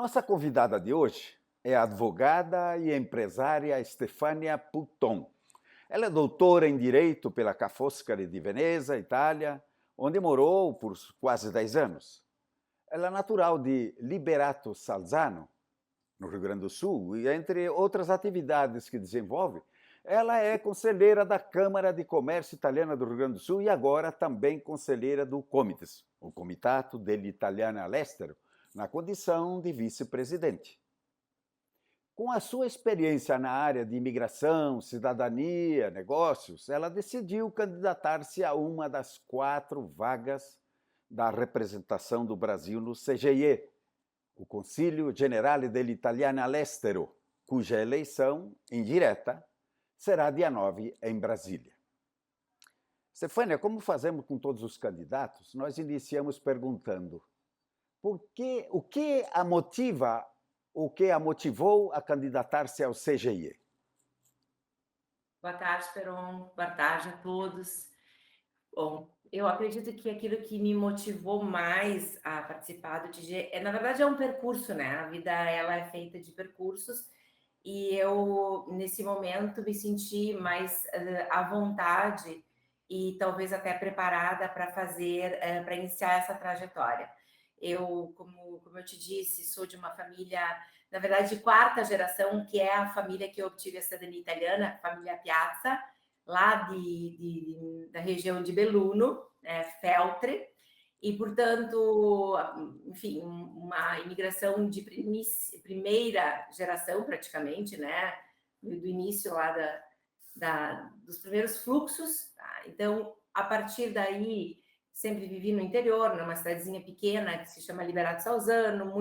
Nossa convidada de hoje é a advogada e empresária Stefania Putton. Ela é doutora em Direito pela Ca' Foscari de Veneza, Itália, onde morou por quase 10 anos. Ela é natural de Liberato Salzano, no Rio Grande do Sul, e entre outras atividades que desenvolve, ela é conselheira da Câmara de Comércio Italiana do Rio Grande do Sul e agora também conselheira do Comites, o Comitato degli Italiani all'Estero, na condição de vice-presidente. Com a sua experiência na área de imigração, cidadania, negócios, ela decidiu candidatar-se a uma das 4 vagas da representação do Brasil no CGIE, o Consiglio Generale degli Italiani all'Estero, cuja eleição, indireta, será dia 9 em Brasília. Stefania, como fazemos com todos os candidatos, nós iniciamos perguntando o que a motiva, o que a motivou a candidatar-se ao CGIE? Boa tarde, Peron. Boa tarde a todos. Bom, eu acredito que aquilo que me motivou mais a participar do TG na verdade, é um percurso, né? A vida, ela é feita de percursos e eu, nesse momento, me senti mais à vontade e talvez até preparada para fazer, para iniciar essa trajetória. Eu, como eu te disse, sou de uma família, na verdade, de 4ª geração, que é a família que eu obtive a cidadania italiana, a família Piazza, lá da região de Belluno, né, Feltre, e, portanto, enfim, uma imigração de primeira geração, praticamente, né, do início lá dos primeiros fluxos. Tá? Então, a partir daí, sempre vivi no interior, numa cidadezinha pequena que se chama Liberato Salzano,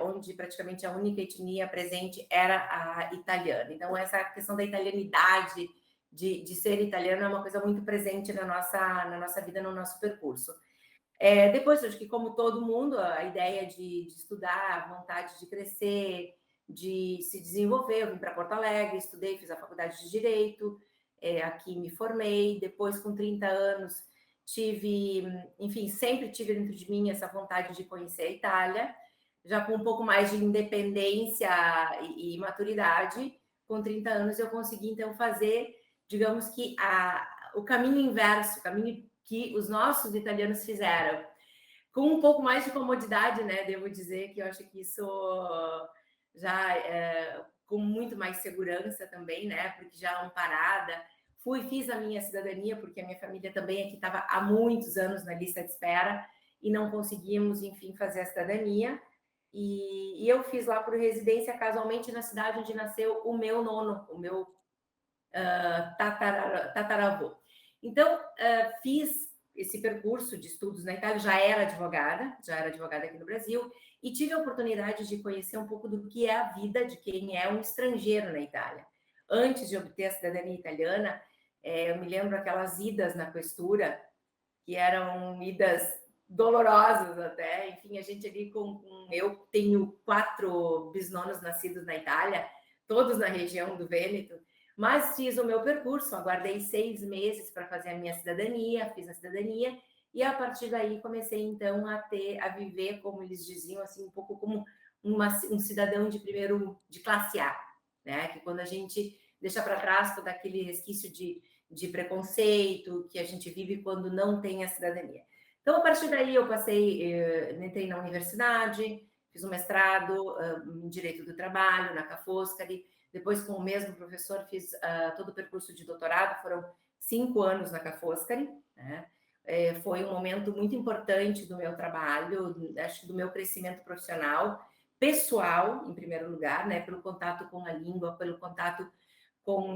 onde praticamente a única etnia presente era a italiana. Então, essa questão da italianidade, de ser italiano, é uma coisa muito presente na nossa vida, no nosso percurso. Depois, acho que, como todo mundo, a ideia de estudar, a vontade de crescer, de se desenvolver. Eu vim para Porto Alegre, estudei, fiz a faculdade de Direito, aqui me formei. Depois, com 30 anos, sempre tive dentro de mim essa vontade de conhecer a Itália. Já com um pouco mais de independência e maturidade, com 30 anos eu consegui, então, fazer, digamos que, o caminho inverso, o caminho que os nossos italianos fizeram, com um pouco mais de comodidade, né? Devo dizer que eu acho que isso já com muito mais segurança também, né? Porque já amparada, fiz a minha cidadania, porque a minha família também aqui estava há muitos anos na lista de espera e não conseguimos, enfim, fazer a cidadania. E eu fiz lá por residência, casualmente, na cidade onde nasceu o meu nono, o meu tataravô. Então, fiz esse percurso de estudos na Itália, já era advogada aqui no Brasil, e tive a oportunidade de conhecer um pouco do que é a vida de quem é um estrangeiro na Itália. Antes de obter a cidadania italiana, eu me lembro aquelas idas na questura, que eram idas dolorosas até. Enfim, a gente ali eu tenho 4 bisnonos nascidos na Itália, todos na região do Vêneto, mas fiz o meu percurso, aguardei 6 meses para fazer a minha cidadania, fiz a cidadania, e a partir daí comecei, então, a viver, como eles diziam, assim, um pouco como um cidadão de classe A, né? Que quando a gente deixa para trás todo aquele resquício de preconceito que a gente vive quando não tem a cidadania. Então, a partir daí, eu entrei na universidade, fiz um mestrado em Direito do Trabalho, na Ca' Foscari. Depois, com o mesmo professor, fiz todo o percurso de doutorado, foram 5 anos na Ca' Foscari, né? Foi um momento muito importante do meu trabalho, acho que do meu crescimento profissional, pessoal, em primeiro lugar, né? Pelo contato com a língua, pelo contato com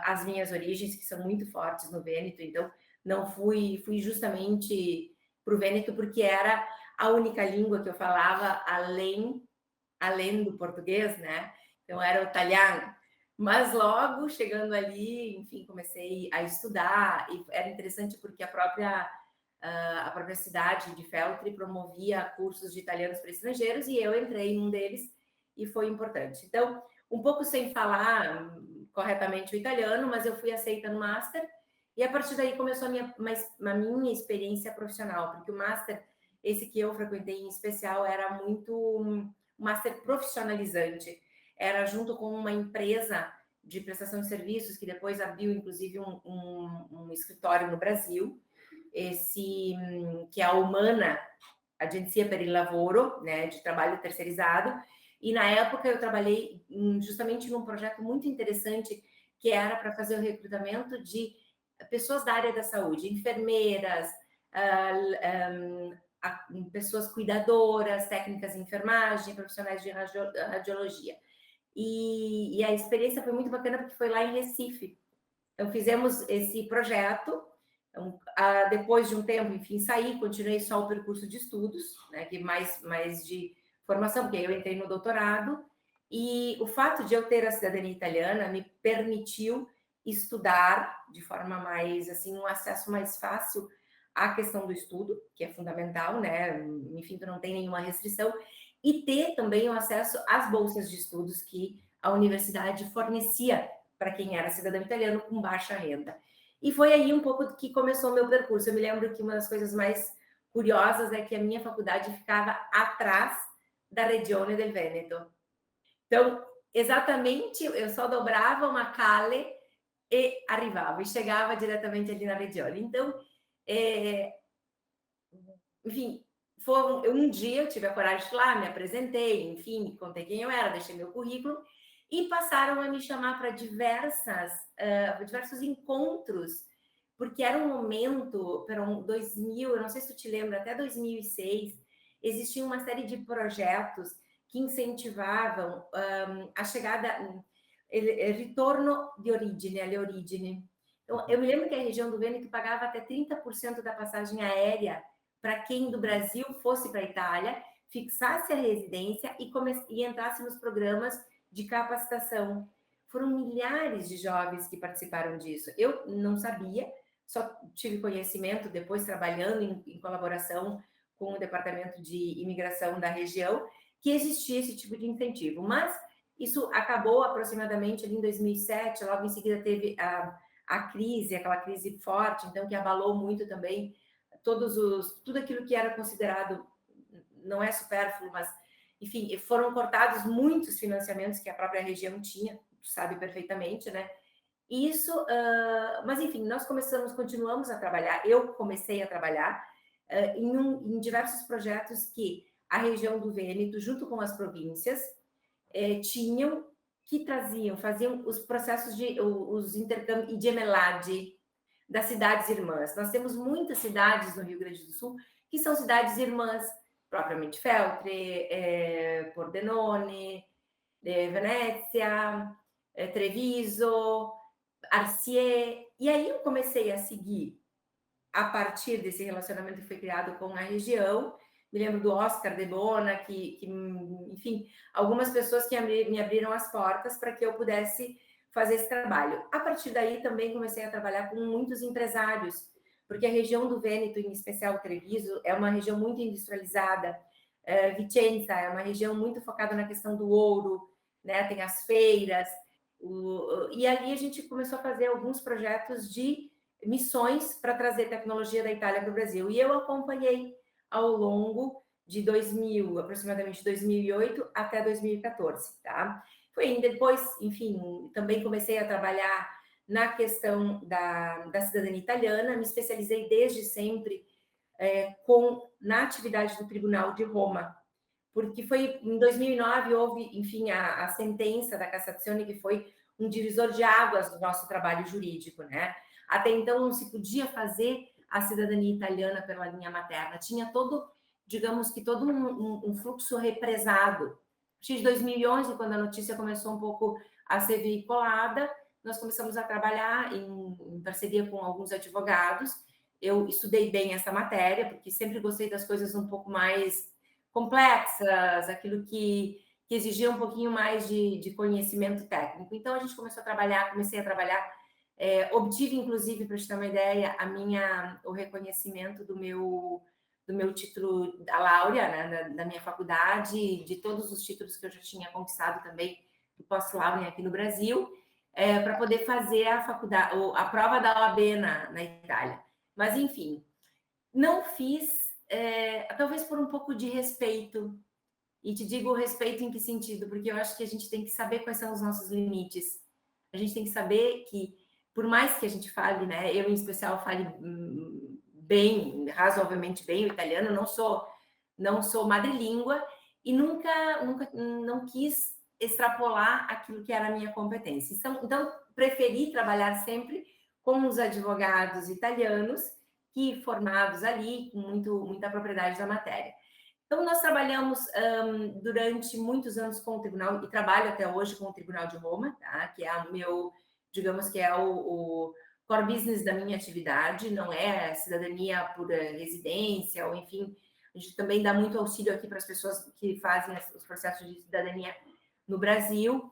as minhas origens, que são muito fortes no Vêneto. Então, não fui justamente para o Vêneto porque era a única língua que eu falava além do português, né? Então, era o italiano. Mas logo, chegando ali, enfim, comecei a estudar, e era interessante porque a própria cidade de Feltre promovia cursos de italianos para estrangeiros, e eu entrei em um deles, e foi importante. Então, um pouco sem falar corretamente o italiano, mas eu fui aceita no Master, e a partir daí começou a minha experiência profissional, porque o Master esse que eu frequentei em especial era muito um master profissionalizante. Era junto com uma empresa de prestação de serviços, que depois abriu, inclusive, um escritório no Brasil, que é a Humana, Agência per il Lavoro, né, de trabalho terceirizado. E na época eu trabalhei justamente num projeto muito interessante, que era para fazer o recrutamento de pessoas da área da saúde, enfermeiras, pessoas cuidadoras, técnicas de enfermagem, profissionais de radiologia. E a experiência foi muito bacana porque foi lá em Recife. Então, fizemos esse projeto. Então, depois de um tempo, enfim, saí, continuei só o percurso de estudos, né, que mais de formação, porque eu entrei no doutorado. E o fato de eu ter a cidadania italiana me permitiu estudar de forma mais, assim, um acesso mais fácil à questão do estudo, que é fundamental, né? Enfim, tu não tem nenhuma restrição, e ter também o acesso às bolsas de estudos que a universidade fornecia para quem era cidadão italiano com baixa renda. E foi aí um pouco que começou o meu percurso. Eu me lembro que uma das coisas mais curiosas é que a minha faculdade ficava atrás da Regione del Veneto. Então, exatamente, eu só dobrava uma cale e arrivava, e chegava diretamente ali na Regione. Então, enfim, foi um dia eu tive a coragem de ir lá, me apresentei, enfim, contei quem eu era, deixei meu currículo, e passaram a me chamar para diversos encontros, porque era um momento, para 2000, eu não sei se tu te lembra, até 2006, existia uma série de projetos que incentivavam a chegada, retorno de origine, alle origini. Então, eu me lembro que a região do Vêneto pagava até 30% da passagem aérea para quem do Brasil fosse para a Itália, fixasse a residência e entrasse nos programas de capacitação. Foram milhares de jovens que participaram disso. Eu não sabia, só tive conhecimento depois trabalhando em colaboração com o Departamento de Imigração da região, que existia esse tipo de incentivo. Mas isso acabou aproximadamente ali em 2007, logo em seguida teve a crise, aquela crise forte, então que abalou muito também tudo aquilo que era considerado, não é supérfluo, mas, enfim, foram cortados muitos financiamentos que a própria região tinha, tu sabe perfeitamente, né? Isso, mas enfim, continuamos a trabalhar, eu comecei a trabalhar em diversos projetos que a região do Vêneto, junto com as províncias, tinham, que faziam os processos os intercâmbios e gemelade das cidades irmãs. Nós temos muitas cidades no Rio Grande do Sul que são cidades irmãs, propriamente Feltre, Pordenone, Venezia, Treviso, Arcier. E aí eu comecei a seguir, a partir desse relacionamento que foi criado com a região. Me lembro do Oscar de Bona, enfim, algumas pessoas que me abriram as portas para que eu pudesse fazer esse trabalho. A partir daí, também comecei a trabalhar com muitos empresários, porque a região do Vêneto, em especial Treviso, é uma região muito industrializada. Vicenza é uma região muito focada na questão do ouro, né? Tem as feiras. E ali a gente começou a fazer alguns projetos de missões para trazer tecnologia da Itália para o Brasil. E eu acompanhei ao longo de aproximadamente 2008 até 2014, tá? Foi depois, enfim, também comecei a trabalhar na questão da cidadania italiana, me especializei desde sempre na atividade do Tribunal de Roma, porque foi em 2009 houve, enfim, a sentença da Cassazione, que foi um divisor de águas do nosso trabalho jurídico, né? Até então não se podia fazer a cidadania italiana pela linha materna, tinha digamos que todo um fluxo represado. A partir de 2011, quando a notícia começou um pouco a ser veiculada, nós começamos a trabalhar em parceria com alguns advogados. Eu estudei bem essa matéria, porque sempre gostei das coisas um pouco mais complexas, aquilo que exigia um pouquinho mais de conhecimento técnico. Então, a gente comecei a trabalhar, obtive, inclusive, para te ter uma ideia, o reconhecimento do meu título da Laurea, né, da minha faculdade, de todos os títulos que eu já tinha conquistado também do pós-Laurea aqui no Brasil, para poder fazer a prova da OAB na Itália. Mas, enfim, não fiz talvez por um pouco de respeito. E te digo respeito em que sentido? Porque eu acho que a gente tem que saber quais são os nossos limites. A gente tem que saber que, por mais que a gente fale, né? Eu, em especial, fale bem, razoavelmente bem o italiano, não sou madrelíngua e nunca não quis extrapolar aquilo que era a minha competência. Então, preferi trabalhar sempre com os advogados italianos que formados ali, com muita propriedade da matéria. Então, nós trabalhamos durante muitos anos com o Tribunal, e trabalho até hoje com o Tribunal de Roma, tá? Que é o meu, digamos que é o core business da minha atividade, não é cidadania por residência, ou enfim, a gente também dá muito auxílio aqui para as pessoas que fazem os processos de cidadania no Brasil,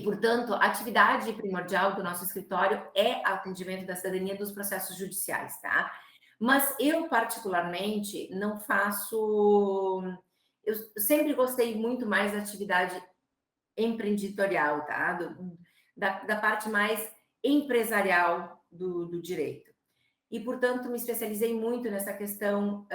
portanto, a atividade primordial do nosso escritório é o atendimento da cidadania dos processos judiciais, tá? Mas eu, particularmente, não faço... Eu sempre gostei muito mais da atividade empreendedorial, tá? Da parte mais empresarial do direito. E, portanto, me especializei muito nessa questão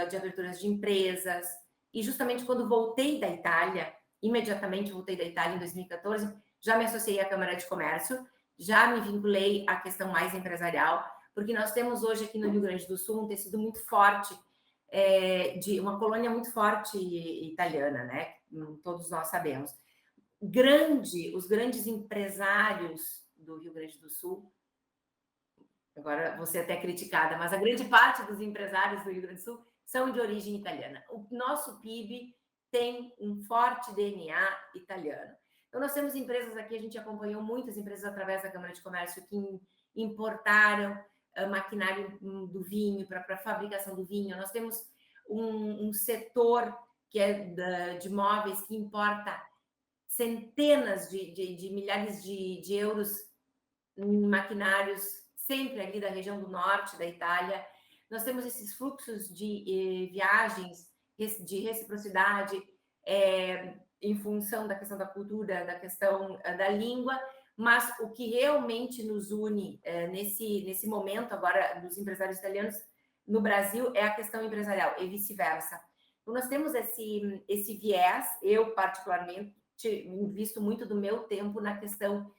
de aberturas de empresas. E, justamente, quando voltei da Itália, imediatamente voltei da Itália em 2014, já me associei à Câmara de Comércio, já me vinculei à questão mais empresarial, porque nós temos hoje aqui no Rio Grande do Sul um tecido muito forte, de uma colônia muito forte italiana, né? Todos nós sabemos. Os grandes empresários do Rio Grande do Sul, agora vou ser até criticada, mas a grande parte dos empresários do Rio Grande do Sul são de origem italiana. O nosso PIB tem um forte DNA italiano. Então, nós temos empresas aqui, a gente acompanhou muitas empresas através da Câmara de Comércio que importaram maquinário do vinho para a fabricação do vinho. Nós temos um setor que é de móveis que importa centenas de milhares de euros em maquinários, sempre ali da região do norte da Itália. Nós temos esses fluxos de viagens, de reciprocidade, em função da questão da cultura, da questão da língua, mas o que realmente nos une nesse momento agora dos empresários italianos no Brasil é a questão empresarial e vice-versa. Então, nós temos esse viés, eu particularmente invisto muito do meu tempo na questão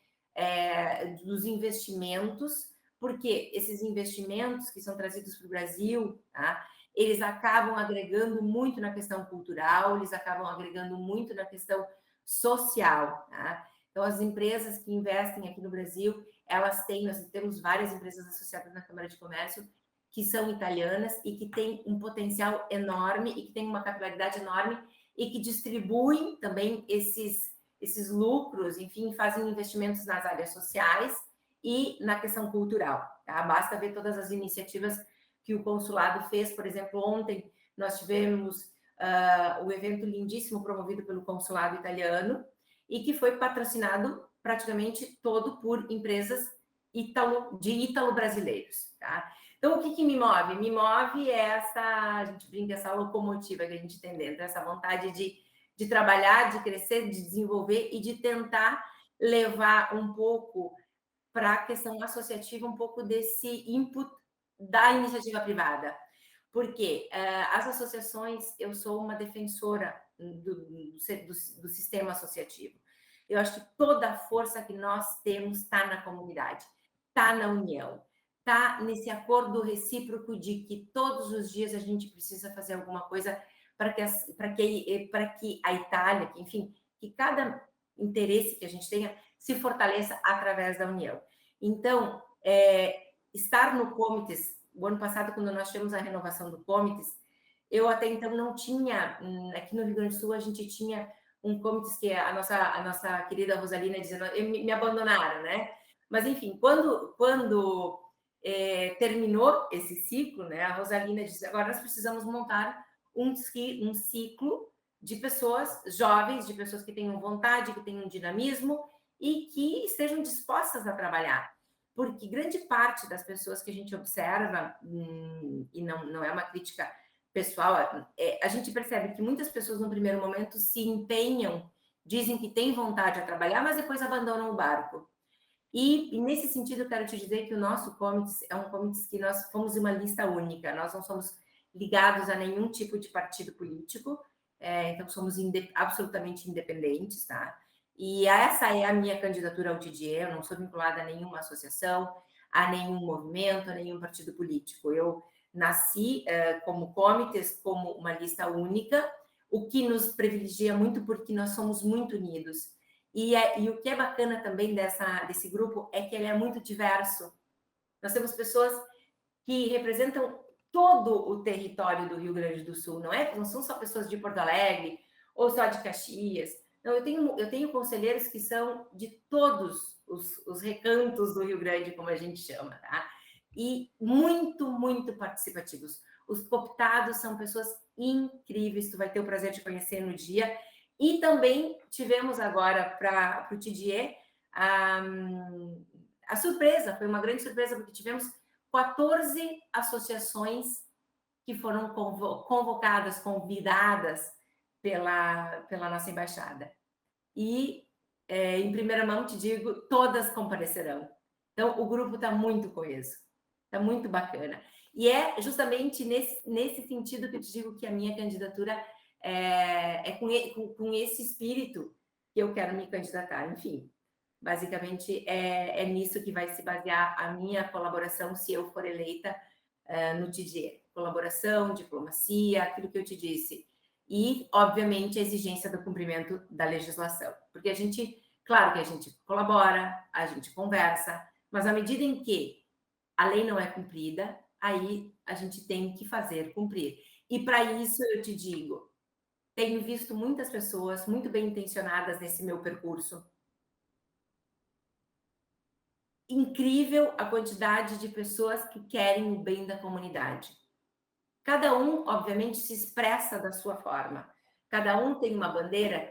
dos investimentos, porque esses investimentos que são trazidos para o Brasil, tá? Eles acabam agregando muito na questão cultural, eles acabam agregando muito na questão social, tá? Então, as empresas que investem aqui no Brasil, nós temos várias empresas associadas na Câmara de Comércio que são italianas e que têm um potencial enorme e que têm uma capilaridade enorme e que distribuem também esses lucros, enfim, fazem investimentos nas áreas sociais e na questão cultural, tá? Basta ver todas as iniciativas que o consulado fez. Por exemplo, ontem nós tivemos o evento lindíssimo promovido pelo consulado italiano e que foi patrocinado praticamente todo por empresas ítalo-brasileiros, tá? Então, o que me move? Me move a gente brinca, essa locomotiva que a gente tem dentro, essa vontade de trabalhar, de crescer, de desenvolver e de tentar levar um pouco para a questão associativa, um pouco desse input da iniciativa privada. Porque as associações, eu sou uma defensora do sistema associativo. Eu acho que toda a força que nós temos está na comunidade, está na união, está nesse acordo recíproco de que todos os dias a gente precisa fazer alguma coisa para que a Itália, que cada interesse que a gente tenha se fortaleça através da união. Então, estar no Comites, o ano passado, quando nós tivemos a renovação do Comites, eu até então não tinha, aqui no Rio Grande do Sul, a gente tinha um Comites que a nossa querida Rosalina dizendo, me abandonaram, né? Mas, enfim, quando terminou esse ciclo, né, a Rosalina disse, agora nós precisamos montar um ciclo de pessoas jovens, de pessoas que tenham vontade, que tenham dinamismo e que estejam dispostas a trabalhar. Porque grande parte das pessoas que a gente observa, e não é uma crítica pessoal, a gente percebe que muitas pessoas no primeiro momento se empenham, dizem que têm vontade a trabalhar, mas depois abandonam o barco. E nesse sentido, eu quero te dizer que o nosso comitê é um comitê que nós fomos uma lista única, nós não somos ligados a nenhum tipo de partido político, então somos absolutamente independentes, tá? E essa é a minha candidatura ao TDE, eu não sou vinculada a nenhuma associação, a nenhum movimento, a nenhum partido político. Eu nasci como comitês, como uma lista única, o que nos privilegia muito porque nós somos muito unidos. E o que é bacana também desse grupo é que ele é muito diverso. Nós temos pessoas que representam todo o território do Rio Grande do Sul, não são só pessoas de Porto Alegre ou só de Caxias. Não, eu tenho conselheiros que são de todos os recantos do Rio Grande, como a gente chama, tá? E muito, muito participativos. Os cooptados são pessoas incríveis, tu vai ter o prazer de conhecer no dia. E também tivemos agora para o TDE a surpresa, foi uma grande surpresa, porque tivemos 14 associações que foram convocadas, convidadas pela nossa embaixada. E, em primeira mão, te digo, todas comparecerão. Então, o grupo está muito coeso, está muito bacana. E é justamente nesse sentido que eu te digo que a minha candidatura é com esse espírito que eu quero me candidatar. Enfim, basicamente é nisso que vai se basear a minha colaboração se eu for eleita no TDE. Colaboração, diplomacia, aquilo que eu te disse. E, obviamente, a exigência do cumprimento da legislação. Porque a gente, claro que a gente colabora, a gente conversa, mas à medida em que a lei não é cumprida, aí a gente tem que fazer cumprir. E para isso eu te digo, tenho visto muitas pessoas muito bem intencionadas nesse meu percurso. Incrível a quantidade de pessoas que querem o bem da comunidade. Cada um, obviamente, se expressa da sua forma. Cada um tem uma bandeira,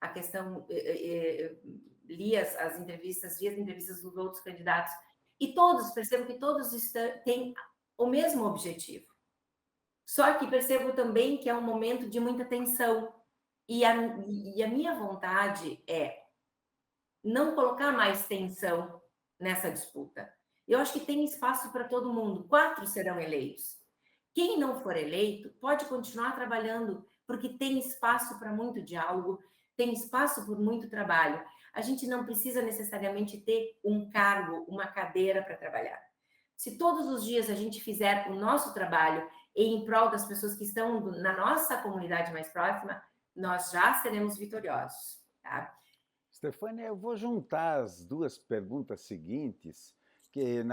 a questão, li as entrevistas, vi as entrevistas dos outros candidatos, e todos, percebo que todos têm o mesmo objetivo. Só que percebo também que é um momento de muita tensão. E a minha vontade é não colocar mais tensão nessa disputa. Eu acho que tem espaço para todo mundo. 4 serão eleitos. Quem não for eleito pode continuar trabalhando, porque tem espaço para muito diálogo, tem espaço por muito trabalho. A gente não precisa necessariamente ter um cargo, uma cadeira para trabalhar. Se todos os dias a gente fizer o nosso trabalho em prol das pessoas que estão na nossa comunidade mais próxima, nós já seremos vitoriosos, tá? Stefânia, eu vou juntar as duas perguntas seguintes, que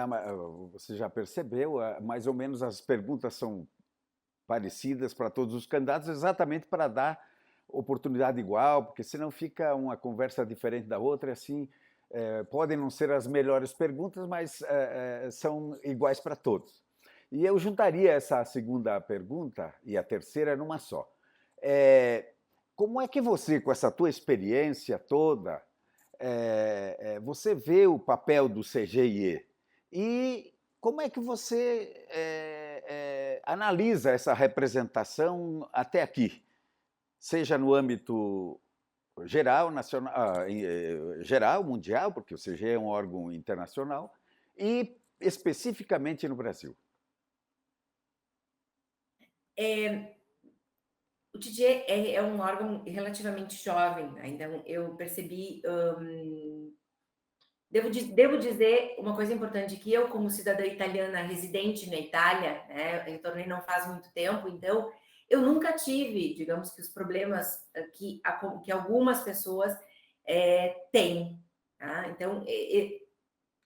você já percebeu, mais ou menos as perguntas são parecidas para todos os candidatos, exatamente para dar oportunidade igual, porque senão fica uma conversa diferente da outra, e assim, podem não ser as melhores perguntas, mas são iguais para todos. E eu juntaria essa segunda pergunta e a terceira numa só. Como é que você, com essa tua experiência toda, você vê o papel do CGIE? E como é que você analisa essa representação até aqui? Seja no âmbito geral, nacional, geral, mundial, porque o CGE é um órgão internacional, e especificamente no Brasil. O TDE é um órgão relativamente jovem, ainda eu percebi. Devo dizer uma coisa importante, que eu, como cidadã italiana residente na Itália, né, eu retornei não faz muito tempo, então eu nunca tive, digamos que os problemas que algumas pessoas têm. Tá? Então,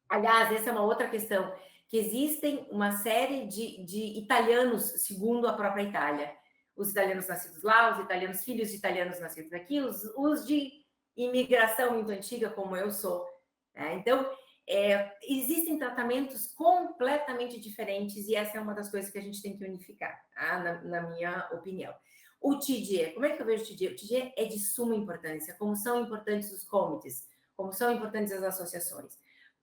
aliás, essa é uma outra questão, que existem uma série de italianos, segundo a própria Itália. Os italianos nascidos lá, os italianos filhos de italianos nascidos aqui, os de imigração muito antiga, como eu sou. Então, existem tratamentos completamente diferentes e essa é uma das coisas que a gente tem que unificar, tá? na minha opinião. O TDE, como é que eu vejo o TDE? O TDE é de suma importância, como são importantes os comitês, como são importantes as associações.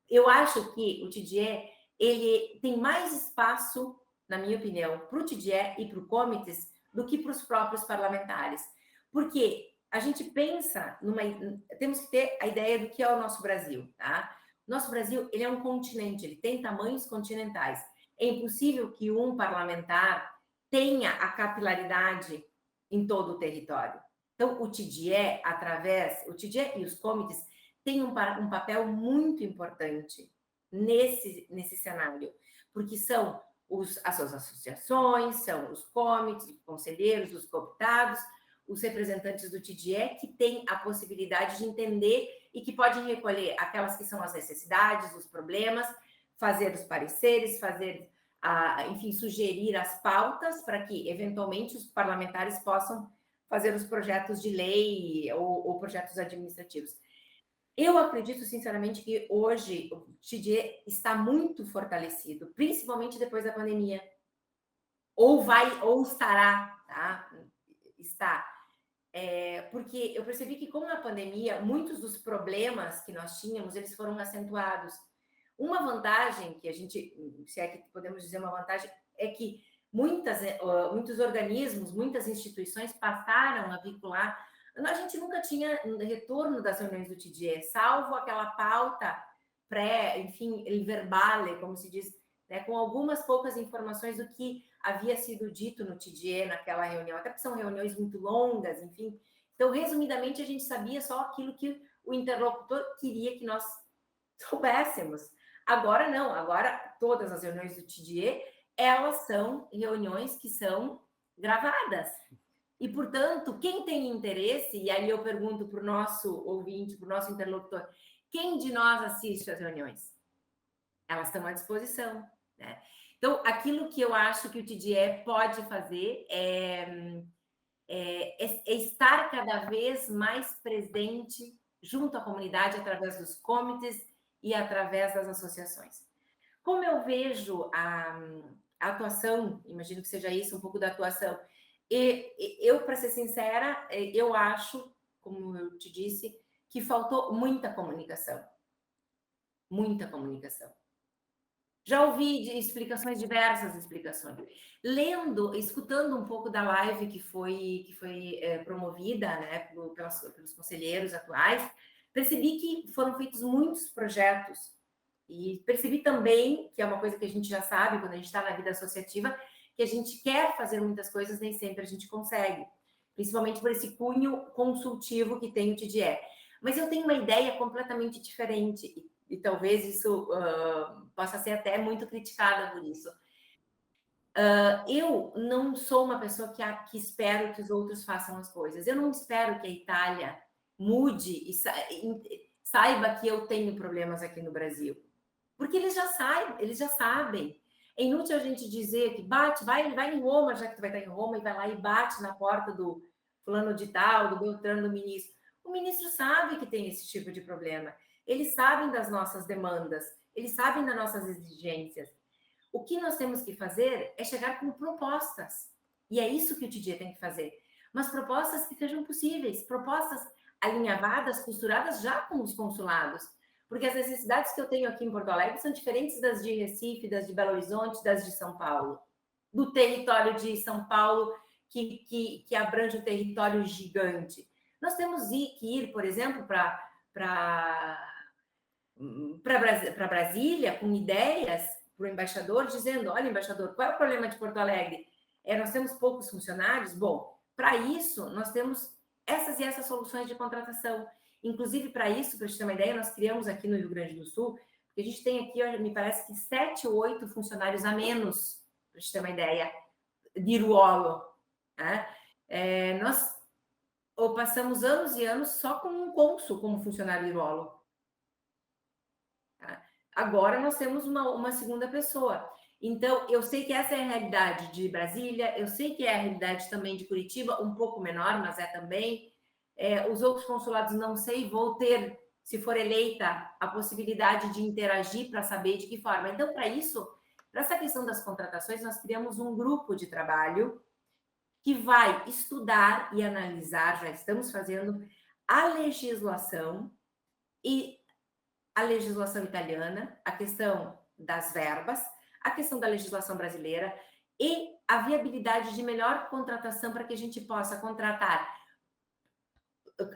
Eu acho que o TDE ele tem mais espaço, na minha opinião, para o TDE e para o comitês do que para os próprios parlamentares. Porque a gente pensa temos que ter a ideia do que é o nosso Brasil, tá? Nosso Brasil, ele é um continente, ele tem tamanhos continentais. É impossível que um parlamentar tenha a capilaridade em todo o território. Então, o TDE e os comitês têm um papel muito importante nesse cenário, porque são as suas associações, são os comitês, os conselheiros, os cooptados, os representantes do TDE que têm a possibilidade de entender e que podem recolher aquelas que são as necessidades, os problemas, fazer os pareceres, enfim, sugerir as pautas para que, eventualmente, os parlamentares possam fazer os projetos de lei ou projetos administrativos. Eu acredito, sinceramente, que hoje o TDE está muito fortalecido, principalmente depois da pandemia. Ou estará, tá? Está. Porque eu percebi que com a pandemia, muitos dos problemas que nós tínhamos, eles foram acentuados. Uma vantagem que a gente, se é que podemos dizer uma vantagem, é que muitos organismos, muitas instituições passaram a vincular. A gente nunca tinha retorno das reuniões do TDE, salvo aquela pauta enfim, il verbale, como se diz, né, com algumas poucas informações do que havia sido dito no TDE naquela reunião, até porque são reuniões muito longas, enfim. Então, resumidamente, a gente sabia só aquilo que o interlocutor queria que nós soubéssemos. Agora não, agora todas as reuniões do TDE, elas são reuniões que são gravadas. E, portanto, quem tem interesse, e aí eu pergunto para o nosso ouvinte, para o nosso interlocutor, quem de nós assiste às reuniões? Elas estão à disposição, né? Então, aquilo que eu acho que o TDE pode fazer é estar cada vez mais presente junto à comunidade através dos comitês e através das associações. Como eu vejo a atuação, imagino que seja isso, um pouco da atuação, eu, para ser sincera, eu acho, como eu te disse, que faltou muita comunicação. Muita comunicação. Já ouvi diversas explicações. Escutando um pouco da live que foi promovida, né, pelos conselheiros atuais, percebi que foram feitos muitos projetos. E percebi também, que é uma coisa que a gente já sabe quando a gente está na vida associativa, que a gente quer fazer muitas coisas, nem sempre a gente consegue. Principalmente por esse cunho consultivo que tem o TDE. Mas eu tenho uma ideia completamente diferente e talvez isso possa ser até muito criticada por isso. Eu não sou uma pessoa que espero que os outros façam as coisas. Eu não espero que a Itália mude e saiba que eu tenho problemas aqui no Brasil. Porque eles já sabem. É inútil a gente dizer que vai em Roma, já que tu vai estar em Roma, e vai lá e bate na porta do fulano de tal, do Beltrano, do ministro. O ministro sabe que tem esse tipo de problema. Eles sabem das nossas demandas, eles sabem das nossas exigências. O que nós temos que fazer é chegar com propostas. E é isso que o TDE tem que fazer. Mas propostas que sejam possíveis, propostas alinhavadas, costuradas já com os consulados. Porque as necessidades que eu tenho aqui em Porto Alegre são diferentes das de Recife, das de Belo Horizonte, das de São Paulo. Do território de São Paulo, que abrange um território gigante. Nós temos que ir, por exemplo, para Brasília com ideias para o embaixador, dizendo: olha, embaixador, qual é o problema de Porto Alegre? Nós temos poucos funcionários? Bom, para isso, nós temos essas e essas soluções de contratação. Inclusive, para isso, para te ter uma ideia, nós criamos aqui no Rio Grande do Sul, porque a gente tem aqui, me parece que 7 ou 8 funcionários a menos, para te ter uma ideia, de Iruolo. Né? Nós passamos anos e anos só com um cônsul como funcionário de Iruolo. Tá? Agora nós temos uma segunda pessoa. Então, eu sei que essa é a realidade de Brasília, eu sei que é a realidade também de Curitiba, um pouco menor, mas é também. Os outros consulados não sei, vou ter, se for eleita, a possibilidade de interagir para saber de que forma. Então, para isso, para essa questão das contratações, nós criamos um grupo de trabalho que vai estudar e analisar, já estamos fazendo, a legislação e a legislação italiana, a questão das verbas, a questão da legislação brasileira e a viabilidade de melhor contratação para que a gente possa contratar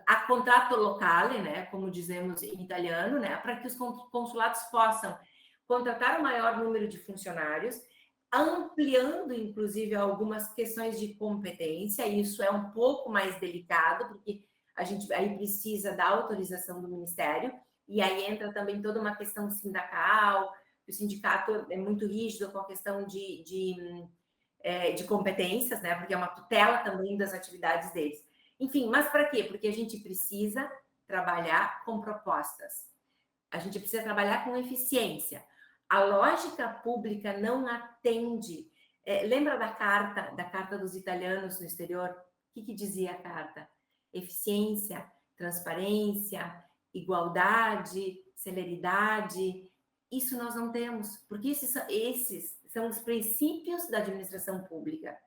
a contratto locale, né, como dizemos em italiano, né, para que os consulados possam contratar o maior número de funcionários, ampliando, inclusive, algumas questões de competência. Isso é um pouco mais delicado, porque a gente aí precisa da autorização do Ministério, e aí entra também toda uma questão sindical, o sindicato é muito rígido com a questão de competências, né, porque é uma tutela também das atividades deles. Enfim, mas para quê? Porque a gente precisa trabalhar com propostas. A gente precisa trabalhar com eficiência. A lógica pública não atende. Lembra da carta dos italianos no exterior? O que dizia a carta? Eficiência, transparência, igualdade, celeridade. Isso nós não temos, porque esses são os princípios da administração pública,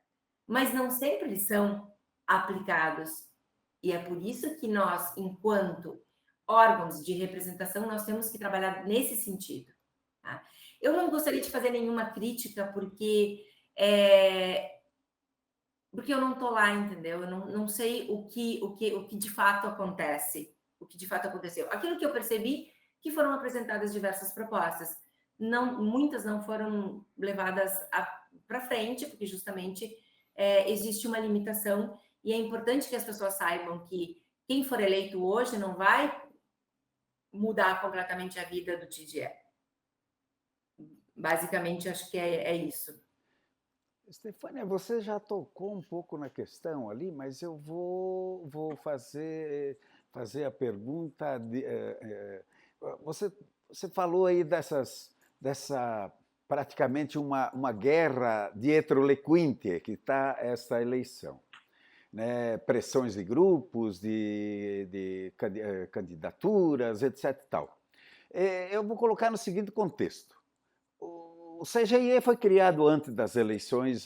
mas não sempre eles são aplicados. E é por isso que nós, enquanto órgãos de representação, nós temos que trabalhar nesse sentido. Tá? Eu não gostaria de fazer nenhuma crítica, porque eu não estou lá, entendeu? Eu não sei o que de fato acontece, o que de fato aconteceu. Aquilo que eu percebi, que foram apresentadas diversas propostas. Muitas não foram levadas para frente, porque justamente existe uma limitação, e é importante que as pessoas saibam que quem for eleito hoje não vai mudar completamente a vida do TGE. Basicamente, acho que é isso. Estefânia, você já tocou um pouco na questão ali, mas eu vou fazer a pergunta. Você falou aí dessa praticamente uma guerra dietro le quinte que está essa eleição. Né? Pressões de grupos, de candidaturas, etc. Tal. Eu vou colocar no seguinte contexto. O CGIE foi criado antes das eleições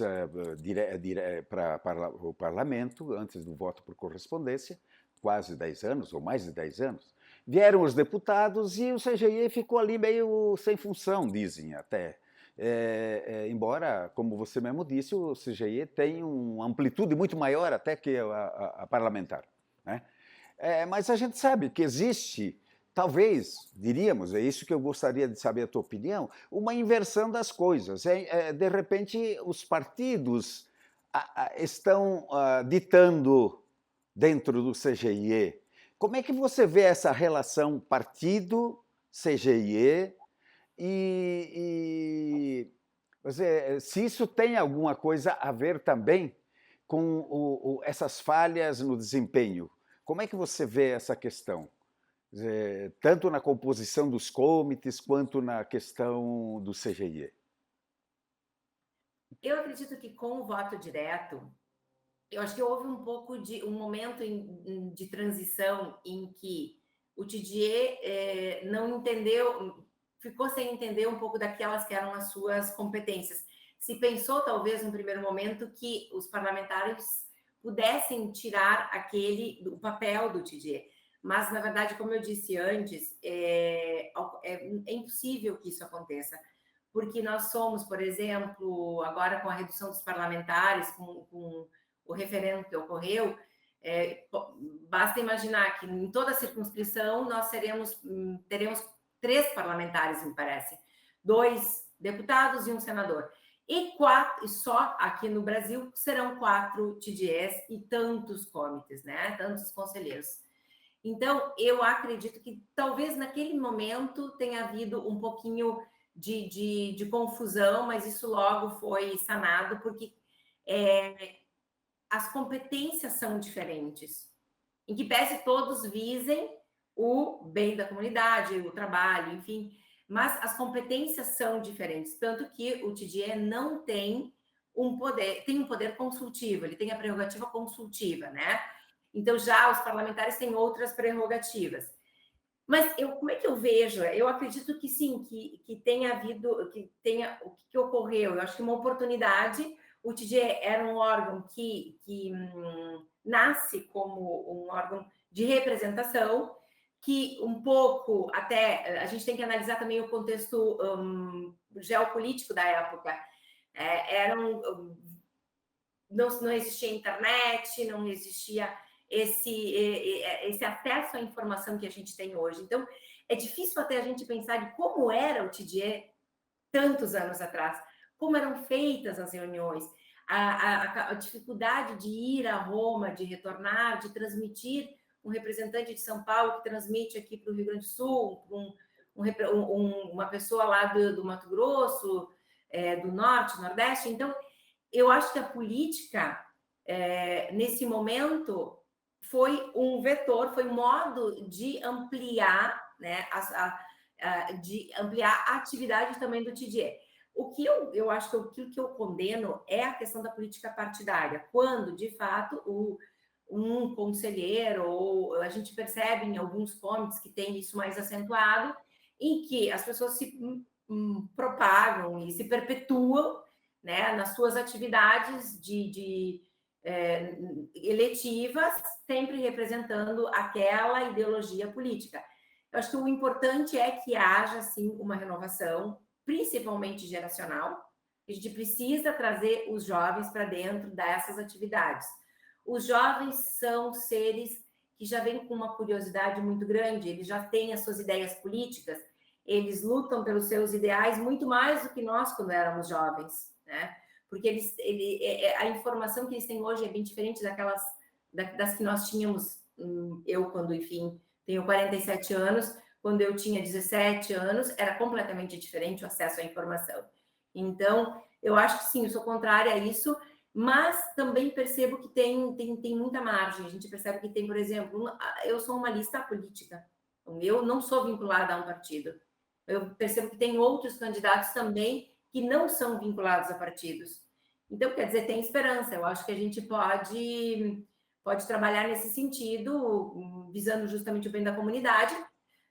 para o parlamento, antes do voto por correspondência, quase 10 anos, ou mais de 10 anos. Vieram os deputados e o CGIE ficou ali meio sem função, dizem até. Embora, como você mesmo disse, o CGIE tem uma amplitude muito maior até que a parlamentar. Né? Mas a gente sabe que existe... Talvez, diríamos, é isso que eu gostaria de saber a tua opinião, uma inversão das coisas. De repente, os partidos estão ditando dentro do CGIE. Como é que você vê essa relação partido-CGIE se isso tem alguma coisa a ver também com essas falhas no desempenho? Como é que você vê essa questão? Tanto na composição dos comitês quanto na questão do CGIE? Eu acredito que com o voto direto, eu acho que houve um pouco de um momento de transição em que o TGE não entendeu, ficou sem entender um pouco daquelas que eram as suas competências. Se pensou, talvez, no primeiro momento, que os parlamentares pudessem tirar o papel do TGE. Mas, na verdade, como eu disse antes, é impossível que isso aconteça, porque nós somos, por exemplo, agora com a redução dos parlamentares, com o referendo que ocorreu, basta imaginar que em toda a circunscrição nós teremos 3 parlamentares, me parece, 2 deputados e um senador. E só aqui no Brasil serão 4 TGEs e tantos comitês, né? Tantos conselheiros. Então, eu acredito que talvez naquele momento tenha havido um pouquinho de confusão, mas isso logo foi sanado, porque as competências são diferentes, em que pese todos visem o bem da comunidade, o trabalho, enfim, mas as competências são diferentes, tanto que o TGE não tem tem um poder consultivo, ele tem a prerrogativa consultiva, né? Então, já os parlamentares têm outras prerrogativas. Mas como é que eu vejo? Eu acredito que sim, que tenha havido, o que ocorreu. Eu acho que uma oportunidade. O TGE era um órgão que nasce como um órgão de representação, que um pouco, até, a gente tem que analisar também o contexto geopolítico da época. Não existia internet, não existia esse acesso à informação que a gente tem hoje. Então, é difícil até a gente pensar de como era o TDE tantos anos atrás, como eram feitas as reuniões, a dificuldade de ir a Roma, de retornar, de transmitir um representante de São Paulo que transmite aqui para o Rio Grande do Sul, uma pessoa lá do Mato Grosso, do Norte, Nordeste. Então, eu acho que a política, nesse momento, foi um vetor, foi um modo de ampliar, né, de ampliar a atividade também do TDE. O que eu acho que o que eu condeno é a questão da política partidária, quando, de fato, um conselheiro, ou a gente percebe em alguns comitês que tem isso mais acentuado, em que as pessoas se propagam e se perpetuam, né, nas suas atividades eletivas, sempre representando aquela ideologia política. Eu acho que o importante é que haja, sim, uma renovação, principalmente geracional. A gente precisa trazer os jovens para dentro dessas atividades. Os jovens são seres que já vêm com uma curiosidade muito grande, eles já têm as suas ideias políticas, eles lutam pelos seus ideais muito mais do que nós quando éramos jovens, né? Porque a informação que eles têm hoje é bem diferente das que nós tínhamos, eu quando, enfim, tenho 47 anos, quando eu tinha 17 anos, era completamente diferente o acesso à informação. Então, eu acho que sim, eu sou contrária a isso, mas também percebo que tem muita margem. A gente percebe que tem, por exemplo, eu sou uma lista política, eu não sou vinculada a um partido. Eu percebo que tem outros candidatos também que não são vinculados a partidos. Então, quer dizer, tem esperança. Eu acho que a gente pode trabalhar nesse sentido, visando justamente o bem da comunidade,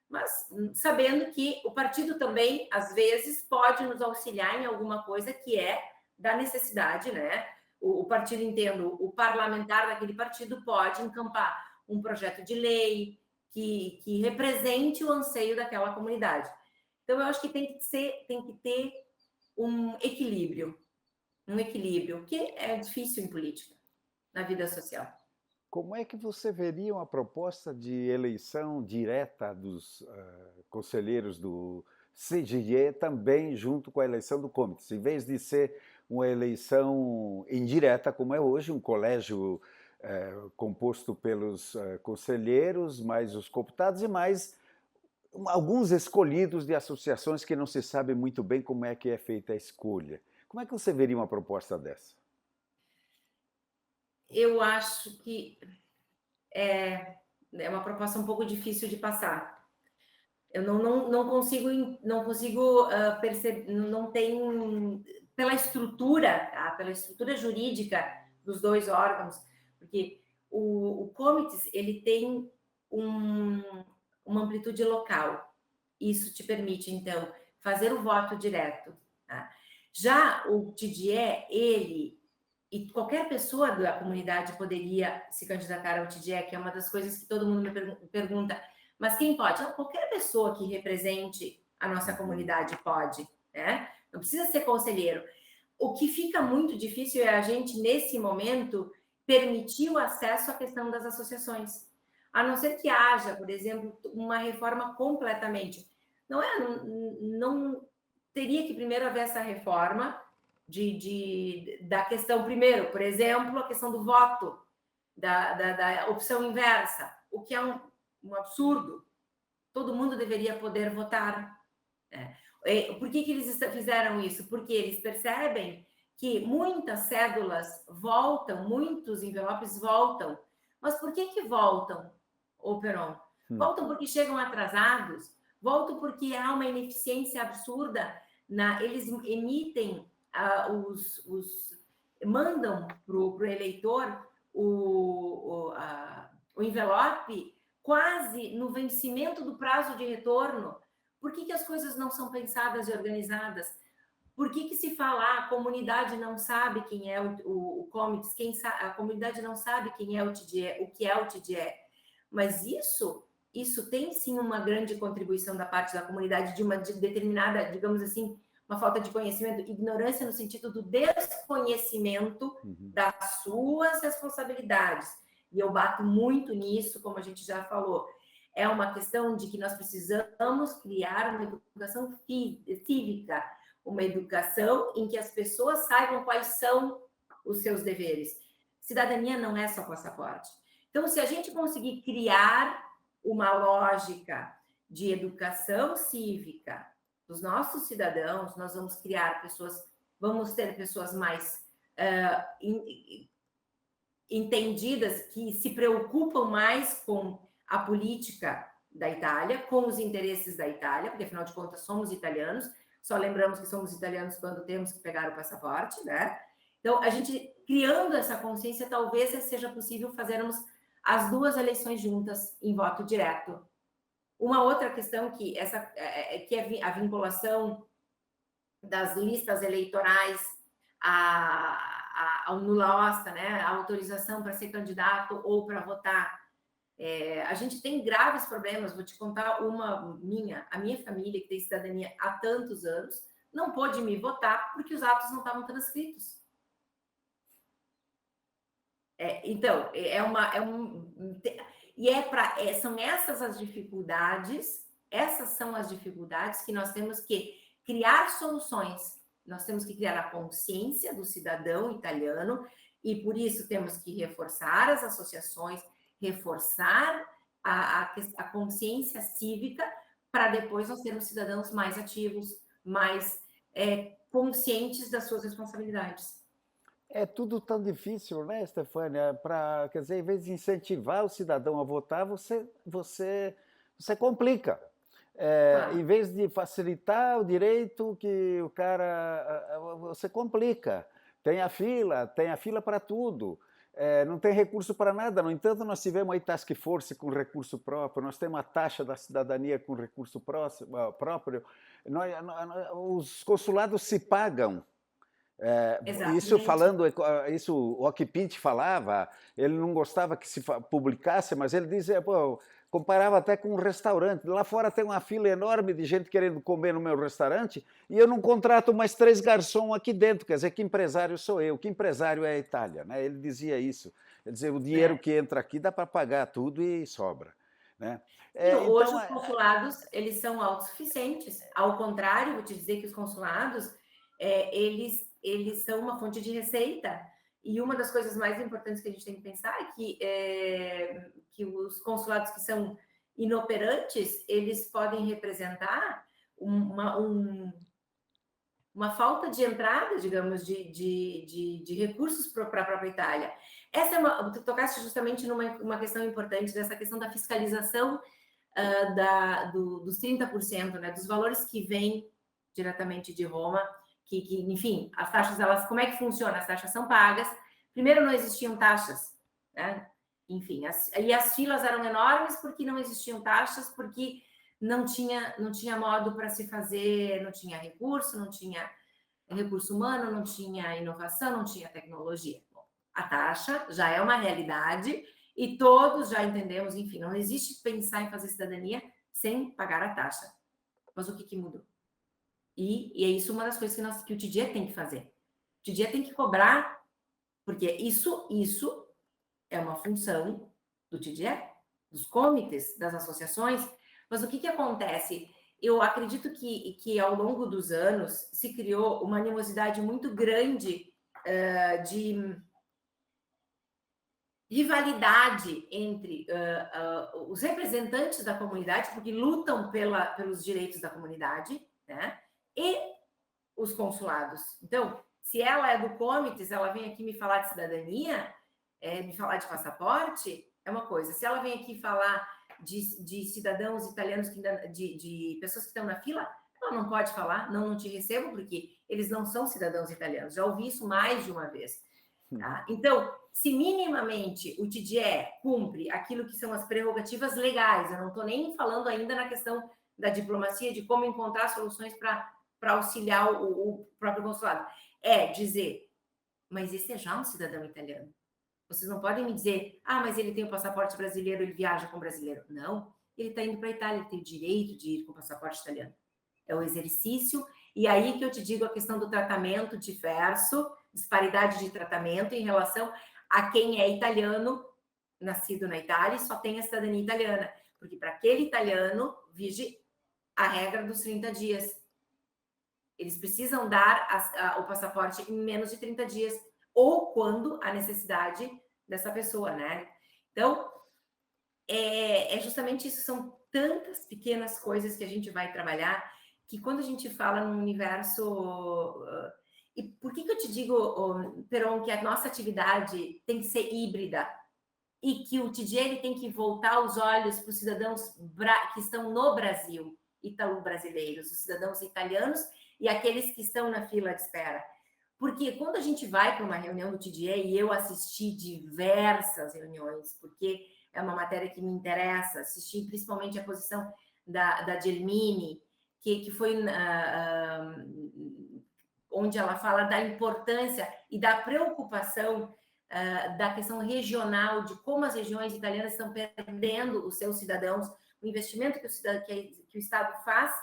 mas sabendo que o partido também, às vezes, pode nos auxiliar em alguma coisa que é da necessidade, né? O partido, entendo, o parlamentar daquele partido pode encampar um projeto de lei que represente o anseio daquela comunidade. Então, eu acho que tem que ter um equilíbrio, que é difícil em política, na vida social. Como é que você veria uma proposta de eleição direta dos conselheiros do CGE também junto com a eleição do comitê? Em vez de ser uma eleição indireta, como é hoje, um colégio composto pelos conselheiros, mais os cooptados e mais alguns escolhidos de associações que não se sabe muito bem como é que é feita a escolha. Como é que você veria uma proposta dessa? Eu acho que é uma proposta um pouco difícil de passar. Eu não consigo perceber, não tem, pela estrutura, tá? Pela estrutura jurídica dos dois órgãos, porque o comitê, ele tem uma amplitude local. Isso te permite, então, fazer o voto direto. Tá? Já o TDE, e qualquer pessoa da comunidade poderia se candidatar ao TDE, que é uma das coisas que todo mundo me pergunta, mas quem pode? Não, qualquer pessoa que represente a nossa comunidade pode, né? Não precisa ser conselheiro. O que fica muito difícil é a gente, nesse momento, permitir o acesso à questão das associações. A não ser que haja, por exemplo, uma reforma completamente. Não teria que primeiro haver essa reforma da questão, primeiro, por exemplo, a questão do voto, da opção inversa, o que é um absurdo. Todo mundo deveria poder votar. Por que eles fizeram isso? Porque eles percebem que muitas cédulas voltam, muitos envelopes voltam. Mas por que voltam, Peron? Voltam porque chegam atrasados, voltam porque há uma ineficiência absurda. Eles emitem, mandam para o eleitor o envelope quase no vencimento do prazo de retorno. Por que as coisas não são pensadas e organizadas? Por que se fala, a comunidade não sabe quem é o comitê, a comunidade não sabe quem é o TDE, o que é o TDE? Mas isso tem sim uma grande contribuição da parte da comunidade de determinada, digamos assim, uma falta de conhecimento, ignorância no sentido do desconhecimento das suas responsabilidades. e eu bato muito nisso, como a gente já falou, é uma questão de que nós precisamos criar uma educação cívica, uma educação em que as pessoas saibam quais são os seus deveres. Cidadania não é só passaporte. Então, se a gente conseguir criar uma lógica de educação cívica dos nossos cidadãos, nós vamos criar pessoas, vamos ter pessoas mais entendidas, que se preocupam mais com a política da Itália, com os interesses da Itália, porque afinal de contas somos italianos, só lembramos que somos italianos quando temos que pegar o passaporte, né? Então, a gente criando essa consciência, talvez seja possível fazermos as duas eleições juntas em voto direto. Uma outra questão que é a vinculação das listas eleitorais ao nula osta, né? A autorização para ser candidato ou para votar. A gente tem graves problemas, vou te contar a minha família, que tem cidadania há tantos anos, não pôde me votar porque os atos não estavam transcritos. Então, são essas as dificuldades, que nós temos que criar soluções, nós temos que criar a consciência do cidadão italiano, e por isso temos que reforçar as associações, reforçar a consciência cívica, para depois nós termos cidadãos mais ativos, mais conscientes das suas responsabilidades. É tudo tão difícil, né, Stefânia? Quer dizer, em vez de incentivar o cidadão a votar, você complica. Em vez de facilitar o direito que o cara... Você complica. Tem a fila para tudo. Não tem recurso para nada. No entanto, nós tivemos aí task force com recurso próprio, nós temos a taxa da cidadania com recurso próprio. Os consulados se pagam. Isso o Occhipinti falava, ele não gostava que se publicasse, mas ele dizia, comparava até com um restaurante. Lá fora tem uma fila enorme de gente querendo comer no meu restaurante e eu não contrato mais 3 garçons aqui dentro. Quer dizer, que empresário sou eu? Que empresário é a Itália? Né? Ele dizia isso. Quer dizer, o dinheiro que entra aqui dá para pagar tudo e sobra. Né? Hoje os consulados, eles são autossuficientes. Ao contrário, vou te dizer que os consulados, eles são uma fonte de receita. E uma das coisas mais importantes que a gente tem que pensar é que os consulados que são inoperantes, eles podem representar uma falta de entrada, digamos, de recursos para a própria Itália. Tu tocaste justamente numa questão importante, dessa questão da fiscalização dos 30%, né, dos valores que vêm diretamente de Roma, que, enfim, as taxas, como é que funciona? As taxas são pagas. Primeiro, não existiam taxas, né? Enfim, e as filas eram enormes porque não existiam taxas, porque não tinha modo para se fazer, não tinha recurso humano, não tinha inovação, não tinha tecnologia. Bom, a taxa já é uma realidade e todos já entendemos, enfim, não existe pensar em fazer cidadania sem pagar a taxa. Mas o que mudou? E é isso uma das coisas que o TDE tem que fazer. O TDE tem que cobrar, porque isso é uma função do TDE, dos comitês, das associações. Mas o que acontece? Eu acredito que ao longo dos anos se criou uma animosidade muito grande de rivalidade entre os representantes da comunidade, porque lutam pelos direitos da comunidade, né? E os consulados. Então, se ela é do Comites, ela vem aqui me falar de cidadania, me falar de passaporte, é uma coisa. Se ela vem aqui falar de cidadãos italianos, de pessoas que estão na fila, ela não pode falar, não te recebo, porque eles não são cidadãos italianos. Já ouvi isso mais de uma vez. Tá? Então, se minimamente o TDE cumpre aquilo que são as prerrogativas legais, eu não estou nem falando ainda na questão da diplomacia, de como encontrar soluções para auxiliar o próprio consulado, dizer, mas esse é já um cidadão italiano. Vocês não podem me dizer, mas ele tem o passaporte brasileiro, ele viaja com brasileiro. Não, ele está indo para a Itália, ele tem o direito de ir com o passaporte italiano. É o exercício, e aí que eu te digo a questão do tratamento diverso, disparidade de tratamento em relação a quem é italiano nascido na Itália e só tem a cidadania italiana, porque para aquele italiano vige a regra dos 30 dias. Eles precisam dar o passaporte em menos de 30 dias, ou quando a necessidade dessa pessoa, né? Então, é justamente isso, são tantas pequenas coisas que a gente vai trabalhar, que quando a gente fala num universo... E por que eu te digo, Peron, que a nossa atividade tem que ser híbrida? E que o TDA ele tem que voltar os olhos para os cidadãos que estão no Brasil, ítalo-brasileiros, os cidadãos italianos e aqueles que estão na fila de espera. Porque quando a gente vai para uma reunião do TDA, e eu assisti diversas reuniões, porque é uma matéria que me interessa, assisti principalmente a posição da Gelmini, que foi onde ela fala da importância e da preocupação da questão regional, de como as regiões italianas estão perdendo os seus cidadãos, o investimento que o Estado faz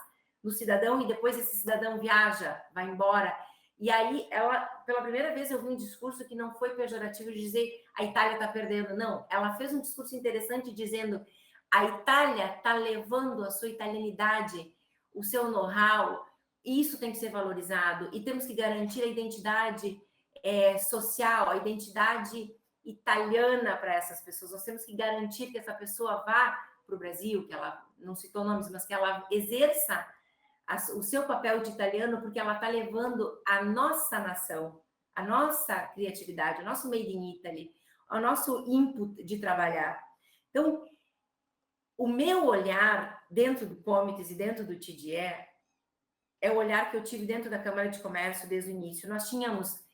no cidadão e depois esse cidadão viaja, vai embora. E aí, ela, pela primeira vez, eu vi um discurso que não foi pejorativo de dizer a Itália está perdendo, não. Ela fez um discurso interessante dizendo a Itália está levando a sua italianidade, o seu know-how, e isso tem que ser valorizado, e temos que garantir a identidade social, a identidade italiana para essas pessoas. Nós temos que garantir que essa pessoa vá para o Brasil, que ela não citou nomes, mas que ela exerça o seu papel de italiano, porque ela está levando a nossa nação, a nossa criatividade, o nosso made in Italy, o nosso input de trabalhar. Então, o meu olhar dentro do Comites e dentro do TDE é o olhar que eu tive dentro da Câmara de Comércio desde o início. Nós tínhamos